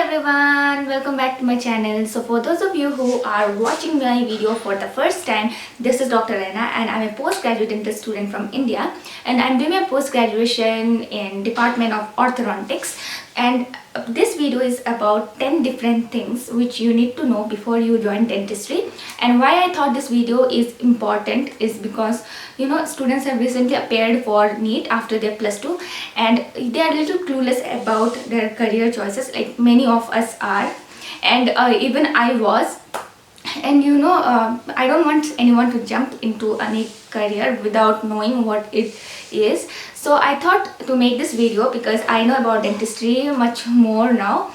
everyone, welcome back to my channel. So for those of you who are watching my video for the first time, this is Dr. Rena and I'm a postgraduate dentist student from India, and I'm doing my post-graduation in Department of Orthodontics. And this video is about 10 different things which you need to know before you join dentistry. And why I thought this video is important is because students have recently appeared for NEET after their plus 2 and they are a little clueless about their career choices, like many of us are, and even I was. And I don't want anyone to jump into any career without knowing what it is. So I thought to make this video because I know about dentistry much more now,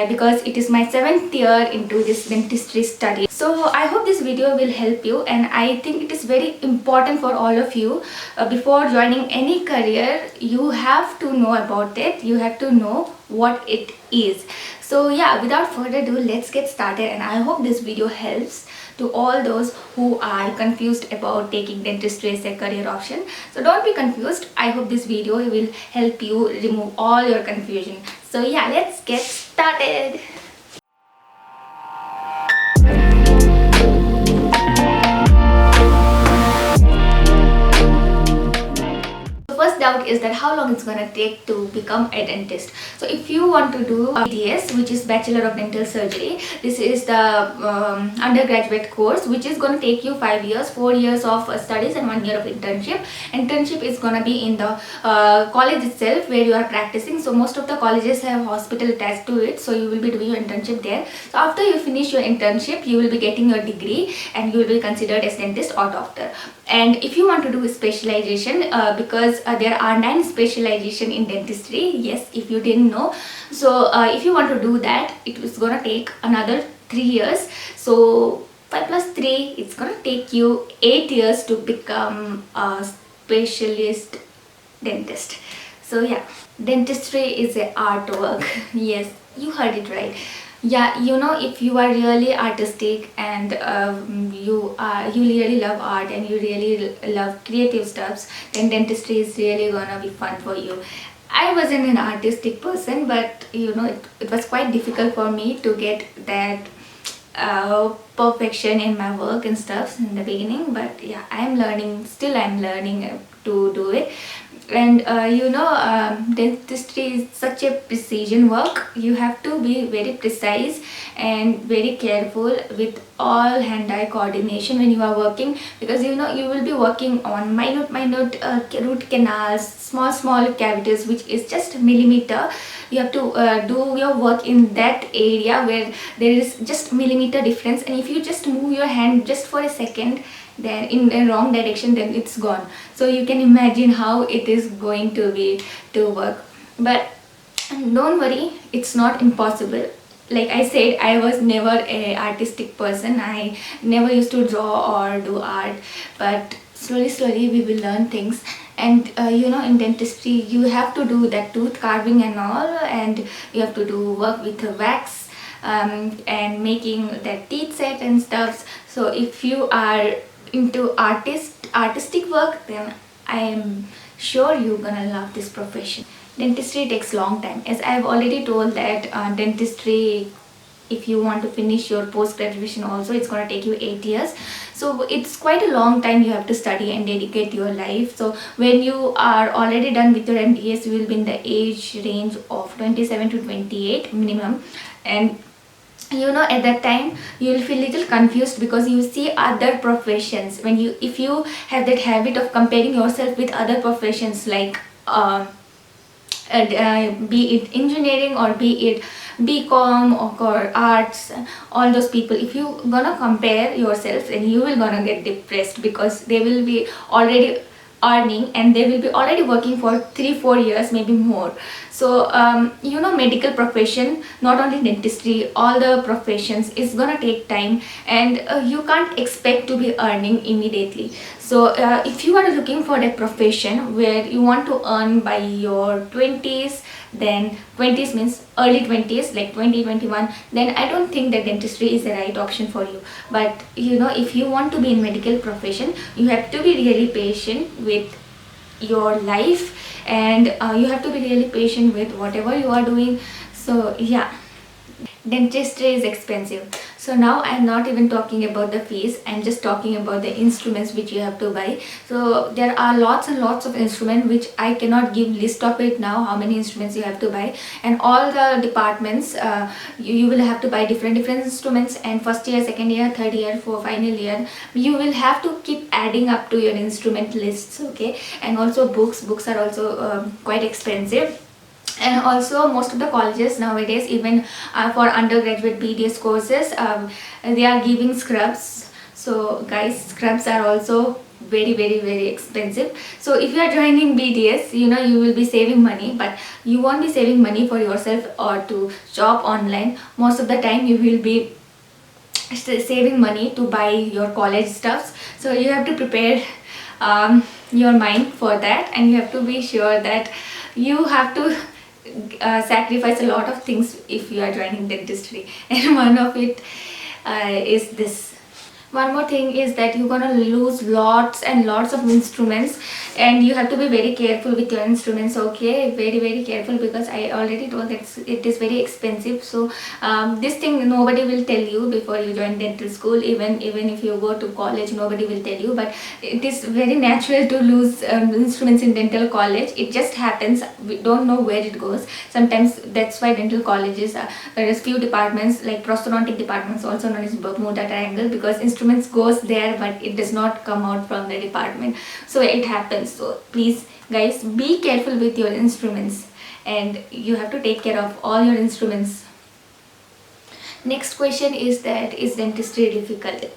because it is my 7th year into this dentistry study. So I hope this video will help you, and I think it is very important for all of you. Before joining any career, you have to know about it, you have to know what it is. So yeah, without further ado, let's get started, and I hope this video helps to all those who are confused about taking dentistry as a career option. So don't be confused. I hope this video will help you remove all your confusion. So yeah, let's get started. First doubt is that how long it's gonna take to become a dentist. So if you want to do BDS, which is Bachelor of Dental Surgery, this is the undergraduate course which is going to take you 5 years, 4 years of studies and 1 year of internship. Internship is going to be in the college itself where you are practicing. So most of the colleges have hospital attached to it, so you will be doing your internship there. So after you finish your internship, you will be getting your degree and you will be considered as dentist or doctor. And if you want to do specialization, because there are 9 specialization in dentistry, yes, if you didn't know. So if you want to do that, it is gonna take another 3 years. So 5 plus 3, it's gonna take you 8 years to become a specialist dentist. So yeah, dentistry is an artwork. Yes, you heard it right. Yeah, if you are really artistic and you really love art and you really love creative stuffs, then dentistry is really gonna be fun for you. I wasn't an artistic person, but it was quite difficult for me to get that perfection in my work and stuff in the beginning. But yeah, I'm learning to do it. And dentistry is such a precision work. You have to be very precise and very careful with all hand-eye coordination when you are working, because you will be working on minute root canals, small cavities, which is just millimeter. You have to do your work in that area where there is just millimeter difference, and if you just move your hand just for a second then in the wrong direction, then it's gone. So you can imagine how it is going to be to work. But don't worry, it's not impossible. Like I said, I was never an artistic person. I never used to draw or do art, but slowly we will learn things. And in dentistry you have to do that tooth carving and all, and you have to do work with wax and making that teeth set and stuff. So if you are into artistic work, then I am sure you're gonna love this profession. Dentistry takes long time, as I've already told that dentistry, if you want to finish your post-graduation also, it's gonna take you 8 years. So it's quite a long time you have to study and dedicate your life. So when you are already done with your MDS, you will be in the age range of 27 to 28 minimum. And at that time you will feel little confused because you see other professions. If you have that habit of comparing yourself with other professions, like be it engineering or be it BCom or arts, all those people, if you gonna compare yourself, and you will gonna get depressed because they will be already earning and they will be already working for 3-4 years, maybe more. So medical profession, not only dentistry, all the professions is gonna take time, and you can't expect to be earning immediately. So if you are looking for a profession where you want to earn by your 20s, then 20s means early 20s, like 2021, then I don't think that dentistry is the right option for you. But if you want to be in medical profession, you have to be really patient with your life, and you have to be really patient with whatever you are doing. So yeah, dentistry is expensive. So now I'm not even talking about the fees, I'm just talking about the instruments which you have to buy. So there are lots and lots of instruments which I cannot give list of it now, how many instruments you have to buy. And all the departments, you will have to buy different instruments, and first year, second year, third year, for final year you will have to keep adding up to your instrument lists. Okay, and also books are also quite expensive. And also most of the colleges nowadays, even for undergraduate BDS courses, they are giving scrubs. So guys, scrubs are also very expensive. So if you are joining BDS, you know you will be saving money, but you won't be saving money for yourself or to shop online. Most of the time you will be saving money to buy your college stuffs. So you have to prepare your mind for that, and you have to be sure that you have to sacrifice a lot of things if you are joining dentistry. And one of it is this. One more thing is that you're gonna lose lots and lots of instruments, and you have to be very careful with your instruments. Okay, very careful, because I already told that it is very expensive. So this thing nobody will tell you before you join dental school. Even if you go to college, nobody will tell you. But it is very natural to lose instruments in dental college. It just happens. We don't know where it goes. Sometimes that's why dental colleges, there is few departments like prosthodontic departments, also known as Bermuda Triangle, because instruments goes there but it does not come out from the department. So it happens. So please guys, be careful with your instruments, and you have to take care of all your instruments. Next question is that, is dentistry difficult?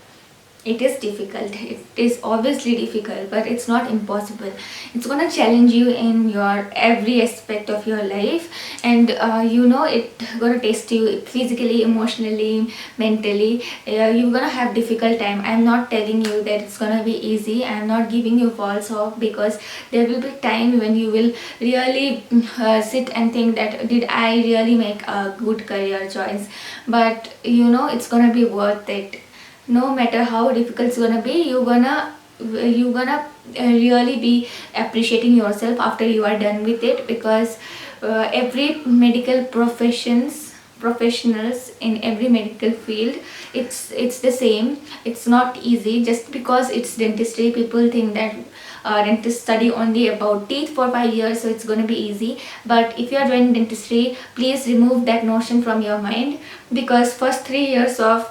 It is difficult. It is obviously difficult, but it's not impossible. It's gonna challenge you in your every aspect of your life, and you know it gonna test you physically, emotionally, mentally. You're gonna have difficult time. I'm not telling you that it's gonna be easy. I'm not giving you false hope, because there will be time when you will really sit and think that did I really make a good career choice. But you know it's gonna be worth it. No matter how difficult it's gonna be, you're gonna really be appreciating yourself after you are done with it. Because every medical professionals in every medical field, it's the same. It's not easy. Just because it's dentistry, people think that dentists study only about teeth for 5 years, so it's going to be easy. But if you are joining dentistry, please remove that notion from your mind, because first 3 years of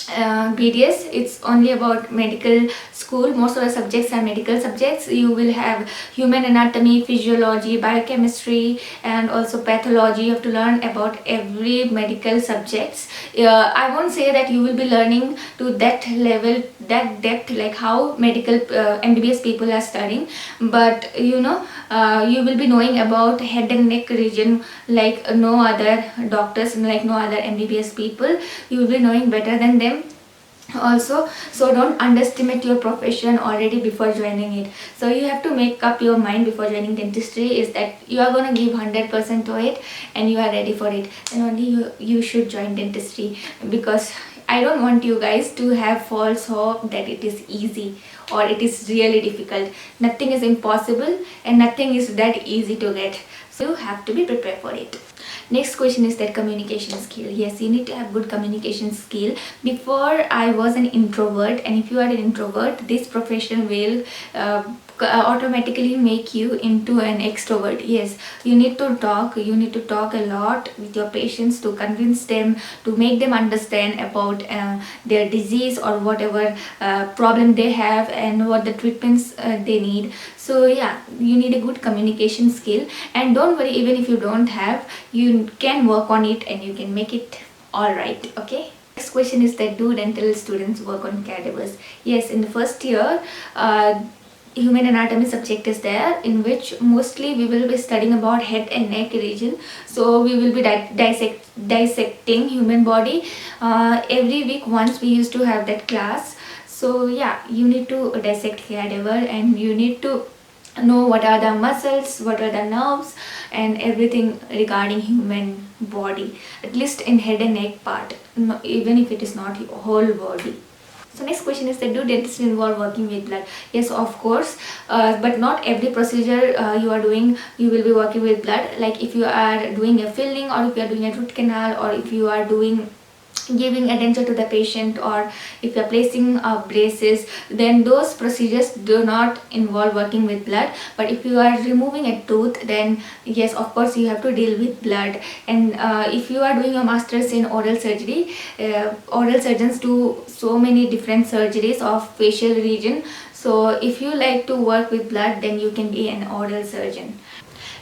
BDS, it's only about medical school. Most of the subjects are medical subjects. You will have human anatomy, physiology, biochemistry, and also pathology. You have to learn about every medical subjects. I won't say that you will be learning to that level, that depth, like how medical MBBS people are studying, but you know you will be knowing about head and neck region like no other doctors, like no other MBBS people. You will be knowing better than them also. So don't underestimate your profession already before joining it. So you have to make up your mind before joining dentistry, is that you are going to give 100% to it and you are ready for it, and only you should join dentistry. Because I don't want you guys to have false hope that it is easy or it is really difficult. Nothing is impossible and nothing is that easy to get. So you have to be prepared for it. Next question is that communication skill. Yes, you need to have good communication skill. Before I was an introvert, and if you are an introvert, this profession will automatically make you into an extrovert. Yes, you need to talk a lot with your patients to convince them, to make them understand about their disease or whatever problem they have and what the treatments they need. So yeah, you need a good communication skill, and don't worry, even if you don't have, you can work on it and you can make it all right. Okay, next question is that, do dental students work on cadavers? Yes, in the first year human anatomy subject is there, in which mostly we will be studying about head and neck region. So we will be dissecting human body every week. Once we used to have that class. So yeah, you need to dissect cadaver, and you need to know what are the muscles, what are the nerves, and everything regarding human body, at least in head and neck part, even if it is not your whole body. So next question is that do dentists involve working with blood? Yes, of course, but not every procedure you are doing you will be working with blood. Like if you are doing a filling, or if you are doing a root canal, or if you are doing giving a denture to the patient, or if you are placing braces, then those procedures do not involve working with blood. But if you are removing a tooth, then yes, of course you have to deal with blood. And if you are doing a master's in oral surgery, oral surgeons do so many different surgeries of facial region. So if you like to work with blood, then you can be an oral surgeon.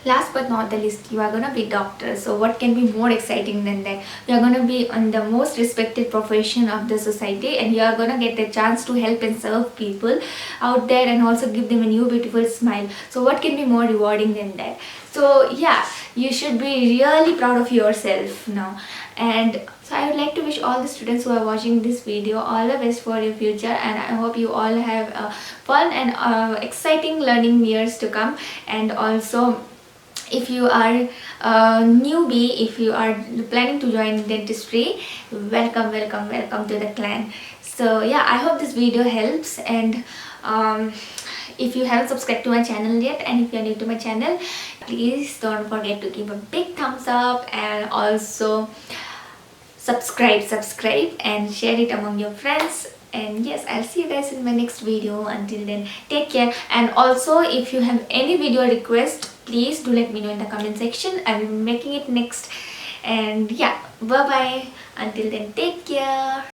Last but not the least, you are gonna be doctor. So what can be more exciting than that? You are gonna be on the most respected profession of the society, and you are gonna get the chance to help and serve people out there, and also give them a new beautiful smile. So what can be more rewarding than that? So yeah, you should be really proud of yourself now. And so I would like to wish all the students who are watching this video all the best for your future, and I hope you all have fun and exciting learning years to come. And also, if you are a newbie, if you are planning to join dentistry, welcome to the clan. So yeah, I hope this video helps. And if you haven't subscribed to my channel yet, and if you're new to my channel, please don't forget to give a big thumbs up, and also subscribe and share it among your friends. And yes, I'll see you guys in my next video. Until then, take care. And also, if you have any video request, please do let me know in the comment section. I'll be making it next. And yeah, bye bye. Until then, take care.